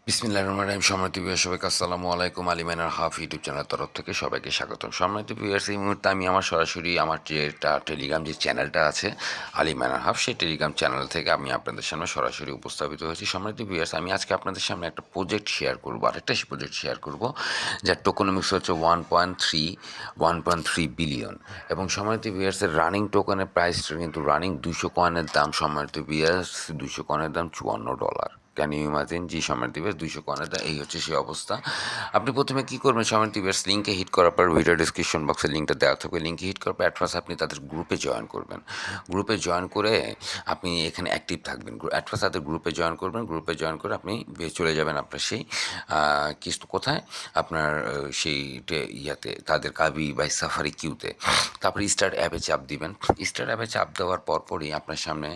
বিসমিল্লাহির রহমানির রহিম। সম্মানিত ভিউয়ার্স, সবাইকে আসসালামু আলাইকুম। আলী মাইনার হাফ ইউটিউব চ্যানেলের তরফ থেকে সবাইকে স্বাগতম। সম্মানিত ভিউয়ার্স, এই মুহূর্তে আমি আমার সরাসরি আমার যেটা টেলিগ্রাম যে চ্যানেলটা আছে আলী মাইনার হাফ, সেই টেলিগ্রাম চ্যানেল থেকে আমি আপনাদের সামনে সরাসরি উপস্থাপিত হয়েছি। সম্মানিত ভিউয়ার্স, আমি আজকে আপনাদের সামনে একটা প্রজেক্ট শেয়ার করবো, আরেকটা প্রজেক্ট শেয়ার করবো যার টোকনমিক্স হচ্ছে 1.3 বিলিয়ন। এবং সম্মানিত ভিউয়ার্সের রানিং টোকেনের প্রাইসটা কিন্তু রানিং 200 কয়েনের দাম, সম্মানিত ভিউয়ার্স 200 কয়েনের দাম $54। Can you imagine? জি সম্মানিত ভিউয়ার্স, 200 কয়েনের দাম, এই হচ্ছে সেই অবস্থা। আপনি প্রথমে কী করবেন সম্মানিত ভিউয়ার্স, লিঙ্কে হিট করার পর ভিডিও ডিসক্রিপশন বক্সে লিঙ্কটা দেওয়া থাকবে। লিঙ্কে হিট করার পর অ্যাট ফার্স্ট আপনি তাদের গ্রুপে জয়েন করবেন। গ্রুপে জয়েন করে আপনি এখানে অ্যাক্টিভ থাকবেন। অ্যাট ফার্স্ট তাদের গ্রুপে জয়েন করবেন। গ্রুপে জয়েন করে আপনি চলে যাবেন আপনার সেই কিছু কোথায় আপনার সেই ইয়াতে তাদের কাবি বাই সাফারি কিউতে। তারপরে স্টার্ট অ্যাপে চাপ দিবেন। স্টার্ট অ্যাপে চাপ দেওয়ার পরপরই আপনার সামনে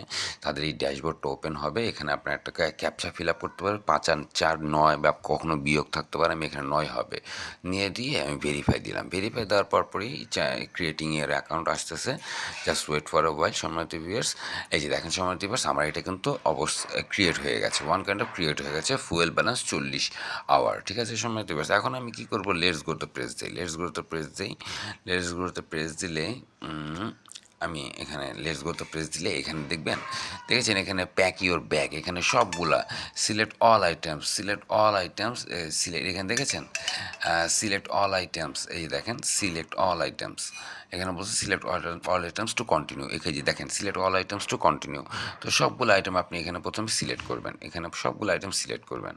তাদের এই ড্যাশবোর্ডটা ওপেন হবে। এখানে আপনার একটা ক্যাপচা ফিল আপ করতে পারবেন। 5 আর 4 9 বা কখনো বিয়োগ থাকতে পারে, আমি এখানে 9 হবে নিয়ে দিয়ে আমি ভেরিফাই দিলাম। ভেরিফাই দেওয়ার পরপরই ক্রিয়েটিং এর অ্যাকাউন্ট আসতেছে। জাস্ট ওয়েট ফর আ ওয়াইল। সম্মানিত ভিউয়ার্স, এই যে দেখেন সম্মানিত ভিউয়ার্স, আমার এটা কিন্তু ক্রিয়েট হয়ে গেছে, ওয়ান কাইন্ড অফ ক্রিয়েট হয়ে গেছে। Fuel balance 40 hour. ঠিক আছে সম্মানিত ভিউয়ার্স, এখন আমি কী করবো, লেটস গো তে প্রেস দিই। লেটস গো তে প্রেস দিলে আমি এখানে লেটস গো তো প্রেস দিলে এখানে দেখবেন, দেখেছেন এখানে প্যাক ইউর ব্যাগ, এখানে সবগুলা সিলেক্ট অল আইটেমস, সিলেক্ট, এখানে দেখেছেন সিলেক্ট অল আইটেমস, এই দেখেন সিলেক্ট অল আইটেমস, এখানে বলছে select all items to continue. এখানে দেখেন select all items to continue. তো সবগুলো আইটেম আপনি এখানে প্রথমে সিলেক্ট করবেন, এখানে সবগুলো আইটেম সিলেক্ট করবেন।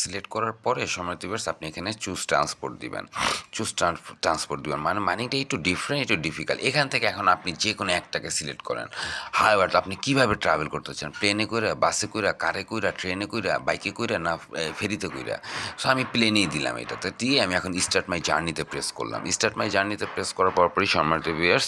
সিলেক্ট করার পরে সময় ভিউয়ার্স আপনি এখানে চুজ ট্রান্সপোর্ট দিবেন। মানে মানিটা একটু ডিফারেন্ট, একটু ডিফিকাল্ট। এখান থেকে এখন আপনি যে কোনো একটাকে সিলেক্ট করেন। হাইওয়ার আপনি কীভাবে ট্রাভেল করতে চান, প্লেনে কইরা, বাসে কইরা, কারে কইরা, ট্রেনে কইরা, বাইকে কইরা, না ফেরিতে কইরা। সো আমি প্লেনেই দিলাম এটাতে দিয়ে আমি এখন স্টার্ট মাই জার্নিতে প্রেস করলাম। স্টার্ট মাই জার্নিতে প্রেস করার পরপরই সম্মানিত ভিউয়ার্স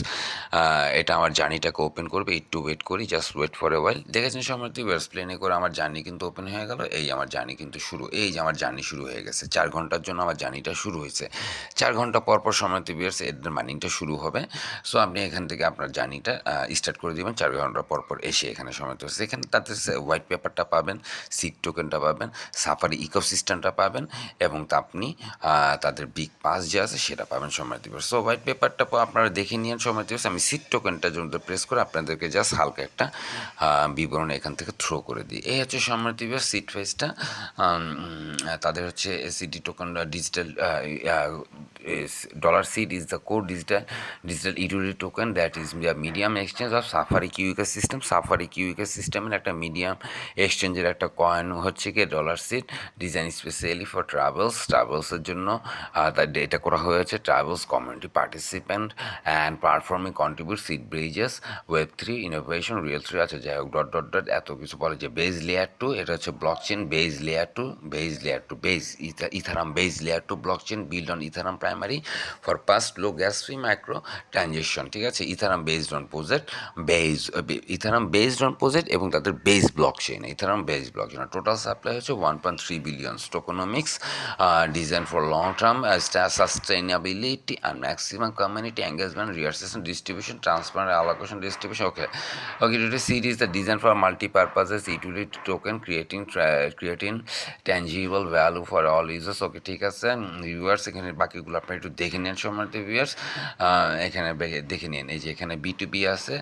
এটা আমার জার্নিটাকে ওপেন করবে। একটু ওয়েট করি, জাস্ট ওয়েট ফর এ ওয়াইল। দেখেছেন সম্মানিত ভিউয়ার্স, প্লেনে করে আমার জার্নি কিন্তু ওপেন হয়ে গেল। এই আমার জার্নি কিন্তু শুরু, এই যে আমার জার্নি শুরু হয়ে গেছে। 4 ঘন্টার জন্য আমার জার্নিটা শুরু হয়েছে। 4 ঘন্টা পর সম্মানিত ভিউয়ার্স এর মার্নিংটা শুরু হবে। সো আপনি এখান থেকে আপনার জার্নিটা স্টার্ট করে দেবেন 4 ঘন্টা পর এসে এখানে সম্মানিত ভিউয়ার্স এখানে তাদের হোয়াইট পেপারটা পাবেন, সিট টোকেনটা পাবেন, সাফারি ইকোসিস্টেমটা পাবেন এবং আপনি তাদের বিগ পাস যে আছে সেটা পাবেন সম্মানিত ভিউয়ার্স। সো হোয়াইট পেপারটা আপনারা দেখে নিন সম্মানিত ভিউয়ার্স। আমি সিট টোকেনটা জন্য প্রেস করে আপনাদেরকে জাস্ট হালকা একটা বিবরণ এখান থেকে থ্রো করে দিই। এই হচ্ছে সম্মানিত ভিউয়ার্স সিট ফেসটা। তাদের হচ্ছে city token digital dollar seed is the core digital utility token that is the medium exchange of Safari QE system. Safari QE system এর একটা মিডিয়াম এক্সচেঞ্জের একটা কয়েন হচ্ছে কি dollar seed, design specially for ট্রাভেলসের জন্য তার এটা করা হয়েছে। Travels community participant and performing contribute seed bridges web 3 innovation real 3 আছে, যাই হোক ডট এত কিছু বলে। যে বেজ লেয়ার 2 এটা হচ্ছে blockchain base layer 2 Ethereum base layer 2 blockchain build on Ethereum primary for past low gas free micro transaction. ঠিক আছে, ইথারাম বেসড অন প্রজেক্ট এবং তাদের base blockchain Ethereum base blockchain. Total supply হচ্ছে 1.3 billion. Tokenomics design for long term sustainability and maximum community engagement, রিয়ারসেশন, distribution, transparent allocation, distribution. Okay utility seed is the design for multi-purposes utility token creating tangible value for all users. ওকে ঠিক আছে viewers, এখানে বাকিগুলো আপনারা একটু দেখে নেন সম্মানিত ভিউয়ার্স। এখানে দেখে নিন, এই যে এখানে B2B আছে,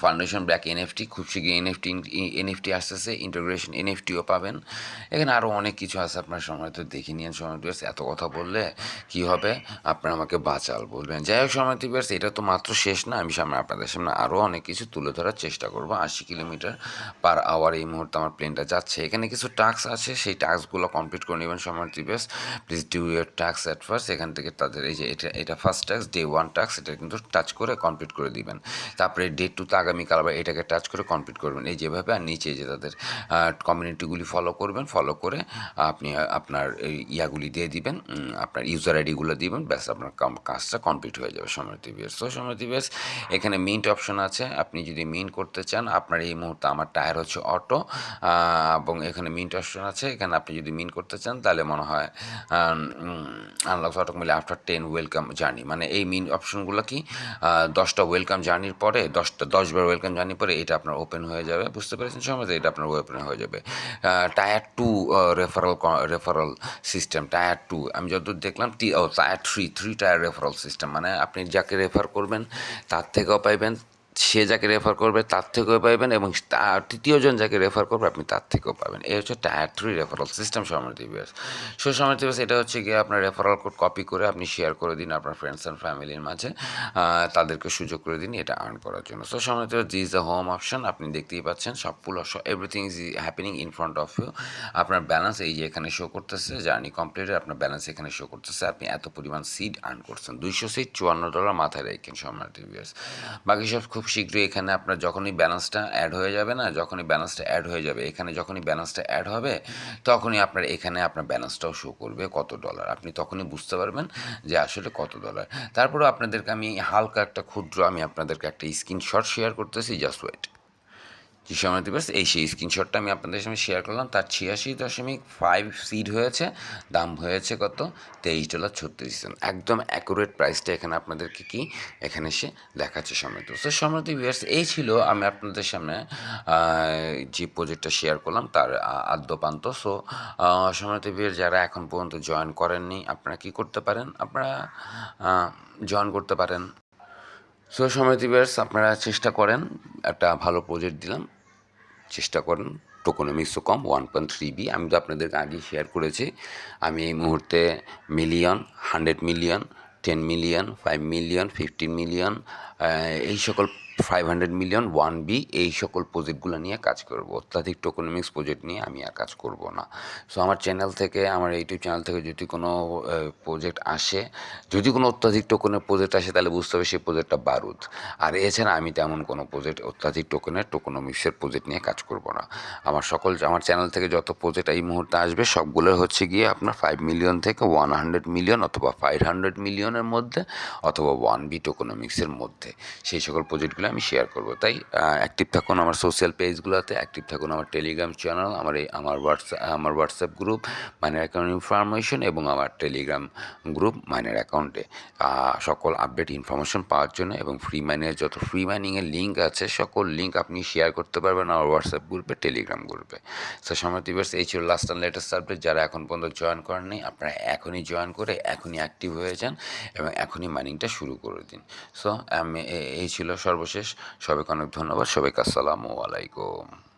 ফাউন্ডেশন ব্ল্যাক এনএফটি, খুব শীঘ্রই এনএফটি আসতেছে, ইন্টিগ্রেশন এনএফটিও পাবেন। এখানে আরও অনেক কিছু আছে, আপনার সময় তো দেখে নিন সময় ভিউয়ার্স। এত কথা বললে কি হবে, আপনারা আমাকে বাঁচাল বলবেন। যাই হোক সময় ভিউয়ার্স, এটা তো মাত্র শেষ না, আমি আপনাদের সামনে আরও অনেক কিছু তুলে ধরার চেষ্টা করব। 80 কিলোমিটার পার আওয়ার এই মুহূর্তে আমার প্লেনটা যাচ্ছে। এখানে কিছু টাস্ক আছে, সেই টাস্কগুলো কমপ্লিট করে নেবেন সময় viewers. Please do your task at first. এখান থেকে তাদের এই যে এটা ফার্স্ট টাস্ক, ডে 1 টাস্ক, এটা কিন্তু টাচ করে কমপ্লিট করে দিবেন। তারপরে ডে 2 আগামীকাল আবার এটাকে টাচ করে কমপ্লিট করবেন, এই যেভাবে। আর নিচে যে তাদের কমিউনিটিগুলি ফলো করবেন, ফলো করে আপনি আপনার ইয়াগুলি দিয়ে দিবেন, আপনার ইউজার আইডিগুলো দিবেন, ব্যাস আপনার কাজটা কমপ্লিট হয়ে যাবে সম্মানিত ভিউয়ার্স। তো সম্মানিত ভিউয়ার্স, এখানে মিন্ট অপশন আছে, আপনি যদি মিন্ট করতে চান, আপনার এই মুহূর্তে আমার টায়ার হচ্ছে অটো এবং এখানে মিন্ট অপশন আছে। এখানে আপনি যদি মিন্ট করতে চান তাহলে মনে হয় আনলক অটো মিলে আফটার 10 ওয়েলকাম জার্নি, মানে এই মিন্ট অপশনগুলো কি 10টা ওয়েলকাম জার্নির পরে 10 10 বার ওয়েলকাম জানি পরে এটা আপনার ওপেন হয়ে যাবে, বুঝতে পেরেছেন সময়, এটা আপনার ওপেন হয়ে যাবে। টায়ার 2 রেফারাল সিস্টেম, টায়ার 2 আমি যতদূর দেখলাম টায়ার 3 টায়ার রেফারাল সিস্টেম, মানে আপনি যাকে রেফার করবেন তার থেকেও পাইবেন, সে যাকে রেফার করবে তার থেকেও পাইবেন, এবং তৃতীয়জন যাকে রেফার করবে আপনি তার থেকেও পাবেন। এই হচ্ছে টায়ার 3 রেফারাল সিস্টেম সম্মানিত ভিউয়ার্স। সো সম্মানিত ভিউয়ার্স, এটা হচ্ছে গিয়ে আপনার রেফারাল কোড কপি করে আপনি শেয়ার করে দিন আপনার ফ্রেন্ডস অ্যান্ড ফ্যামিলির মাঝে, তাদেরকে সুযোগ করে দিন এটা আর্ন করার জন্য। সো সম্মানিত viewers, this is the home option, আপনি দেখতেই পাচ্ছেন সবগুলো everything is happening in front of you. আপনার ব্যালেন্স এই যে এখানে শো করতেছে, জার্নি কমপ্লিটেড, আপনার ব্যালেন্স এখানে শো করতেছে, আপনি এত পরিমাণ সিড আর্ন করছেন, 200 সিড $54 মাথায় রেখেন সম্মানিত ভিউয়ার্স। বাকি সব খুব শীঘ্রই এখানে আপনার যখনই ব্যালেন্সটা অ্যাড হয়ে যাবে না, যখনই ব্যালেন্সটা অ্যাড হয়ে যাবে এখানে, যখনই ব্যালেন্সটা অ্যাড হবে তখনই আপনার এখানে আপনার ব্যালেন্সটাও শো করবে কত ডলার, আপনি তখনই বুঝতে পারবেন যে আসলে কত ডলার। তারপরেও আপনাদেরকে আমি হালকা একটা ক্ষুদ্র আমি আপনাদেরকে একটা স্ক্রিনশট শেয়ার করতেছি, জাস্ট ওয়েট। যে সময় দিবস এই সেই স্ক্রিনশটটা আমি আপনাদের সঙ্গে শেয়ার করলাম, তার 86.5 সিড হয়েছে, দাম হয়েছে কত $23.36। একদম অ্যাকুরেট প্রাইসটা এখানে আপনাদেরকে কি এখানে এসে দেখাচ্ছে সময় তো। সো সময় ভিউয়ার্স, এই ছিল আমি আপনাদের সামনে যে প্রজেক্টটা শেয়ার করলাম তার আদ্যপান্ত। সো সময় ভিউয়ার্স, যারা এখন পর্যন্ত জয়েন করেননি আপনারা কি করতে পারেন, আপনারা জয়েন করতে পারেন। সো সময় ভিউয়ার্স, আপনারা চেষ্টা করেন, একটা ভালো প্রজেক্ট দিলাম, চেষ্টা করেন। টোকোনমিক্সও কম 1.3B আমি তো আপনাদেরকে আগেই শেয়ার করেছি। আমি এই মুহূর্তে million, 100 million, 10 million, 5 million, 15 million, এই সকল 500 মিলিয়ন, 1B, এই সকল প্রজেক্টগুলো নিয়ে কাজ করব। অত্যাধিক টোকোনমিক্স প্রজেক্ট নিয়ে আমি আর কাজ করব না। সো আমার চ্যানেল থেকে, আমার ইউটিউব চ্যানেল থেকে যদি কোনো প্রজেক্ট আসে, যদি কোনো অত্যাধিক টোকনের প্রজেক্ট আসে তাহলে বুঝতে হবে সেই প্রজেক্টটা বারুদ। আর এছাড়া আমি তেমন কোনো প্রজেক্ট অত্যাধিক টোকোনমিক্সের প্রজেক্ট নিয়ে কাজ করব না। আমার চ্যানেল থেকে যত প্রজেক্ট এই মুহূর্তে আসবে সবগুলো হচ্ছে গিয়ে আপনার 5 মিলিয়ন থেকে 100 মিলিয়ন অথবা 500 মিলিয়নের মধ্যে অথবা 1B টোকোনমিক্সের মধ্যে, সেই সকল প্রজেক্টগুলো আমি শেয়ার করব। তাই অ্যাক্টিভ থাকুন আমার সোশ্যাল পেজগুলোতে, অ্যাক্টিভ থাকুন আমার টেলিগ্রাম চ্যানেল, আমার WhatsApp group minor account information, এবং আমার টেলিগ্রাম গ্রুপ মাইনার অ্যাকাউন্টে সকল আপডেট ইনফরমেশন পাওয়ার জন্য, এবং ফ্রি মাইনের যত ফ্রি মাইনিংয়ের লিঙ্ক আছে সকল লিঙ্ক আপনি শেয়ার করতে পারবেন আমার হোয়াটসঅ্যাপ গ্রুপে, টেলিগ্রাম গ্রুপে। সো সময় দিবস, এই ছিল লাস্ট অ্যান্ড লেটেস্ট আপডেট। যারা এখন পর্যন্ত জয়েন করেননি আপনারা এখনই জয়েন করে এখনই অ্যাক্টিভ হয়ে যান এবং এখনই মাইনিংটা শুরু করে দিন। সো এই ছিল সর্বশেষ। সবাইকে অনেক ধন্যবাদ, সবাইকে আসসালামু আলাইকুম।